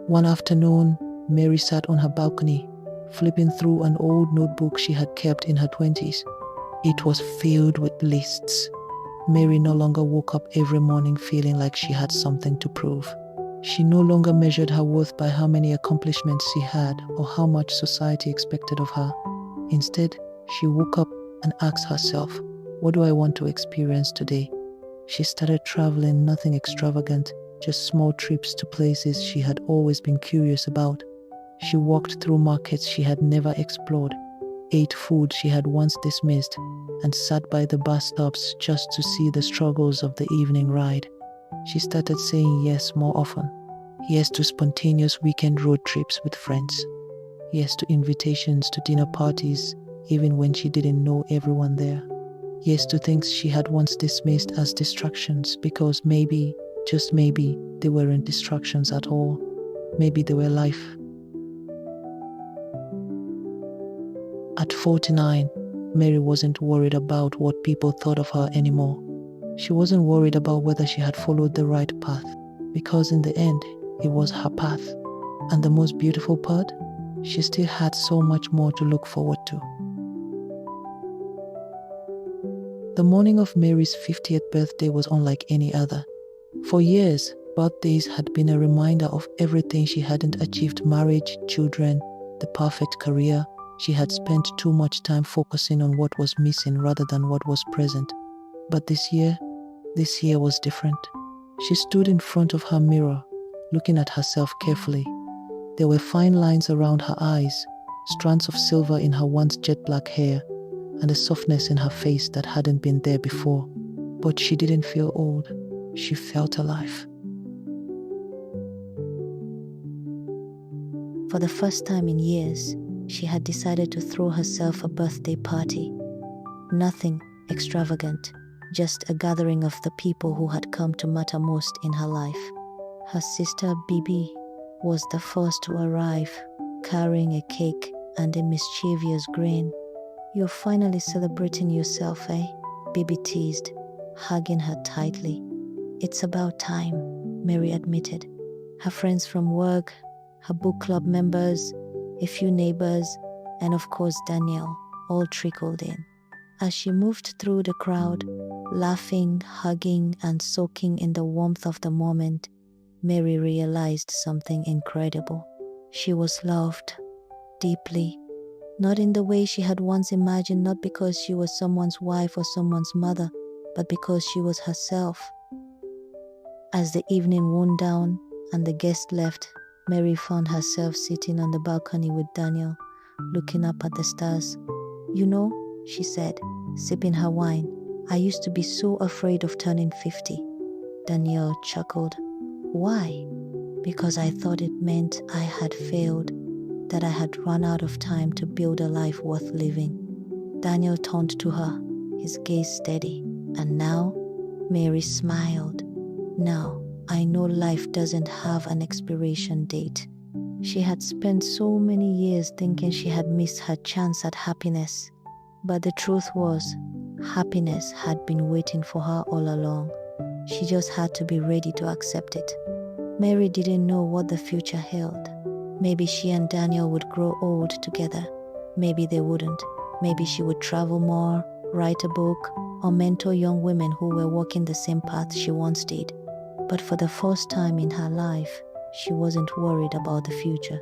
One afternoon, Mary sat on her balcony, flipping through an old notebook she had kept in her 20s. It was filled with lists. Mary no longer woke up every morning feeling like she had something to prove. She no longer measured her worth by how many accomplishments she had or how much society expected of her. Instead, she woke up and asked herself, what do I want to experience today? She started traveling, nothing extravagant, just small trips to places she had always been curious about. She walked through markets she had never explored, ate food she had once dismissed, and sat by the bus stops just to see the struggles of the evening ride. She started saying yes more often. Yes to spontaneous weekend road trips with friends. Yes to invitations to dinner parties, even when she didn't know everyone there. Yes to things she had once dismissed as distractions because maybe, just maybe, they weren't distractions at all. Maybe they were life. At 49, Mary wasn't worried about what people thought of her anymore. She wasn't worried about whether she had followed the right path, because in the end, it was her path. And the most beautiful part, she still had so much more to look forward to. The morning of Mary's 50th birthday was unlike any other. For years, birthdays had been a reminder of everything she hadn't achieved: marriage, children, the perfect career. She had spent too much time focusing on what was missing rather than what was present. But this year was different. She stood in front of her mirror, looking at herself carefully. There were fine lines around her eyes, strands of silver in her once jet black hair, and a softness in her face that hadn't been there before. But she didn't feel old. She felt alive. For the first time in years, she had decided to throw herself a birthday party. Nothing extravagant, just a gathering of the people who had come to matter most in her life. Her sister Bibi was the first to arrive, carrying a cake and a mischievous grin. "You're finally celebrating yourself, eh?" Bibi teased, hugging her tightly. "It's about time," Mary admitted. Her friends from work, her book club members, a few neighbors, and of course Daniel, all trickled in. As she moved through the crowd, laughing, hugging, and soaking in the warmth of the moment, Mary realized something incredible. She was loved deeply, not in the way she had once imagined, not because she was someone's wife or someone's mother, but because she was herself. As the evening wound down and the guests left, Mary found herself sitting on the balcony with Daniel, looking up at the stars. "You know," she said, sipping her wine, "I used to be so afraid of turning 50. Daniel chuckled. "Why?" "Because I thought it meant I had failed, that I had run out of time to build a life worth living." Daniel turned to her, his gaze steady. "And now?" Mary smiled. "Now, I know life doesn't have an expiration date." She had spent so many years thinking she had missed her chance at happiness. But the truth was, happiness had been waiting for her all along. She just had to be ready to accept it. Mary didn't know what the future held. Maybe she and Daniel would grow old together. Maybe they wouldn't. Maybe she would travel more, write a book, or mentor young women who were walking the same path she once did. But for the first time in her life, she wasn't worried about the future.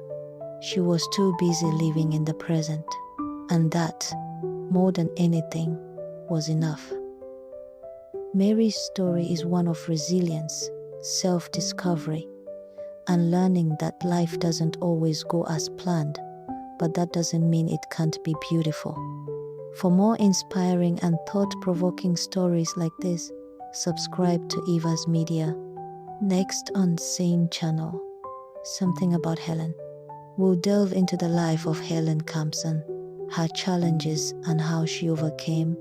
She was too busy living in the present. And that, more than anything, was enough. Mary's story is one of resilience, self-discovery, and learning that life doesn't always go as planned, but that doesn't mean it can't be beautiful. For more inspiring and thought-provoking stories like this, subscribe to Eva's Media. Next on Sane Channel, Something About Helen. We'll delve into the life of Helen Campson, her challenges and how she overcame,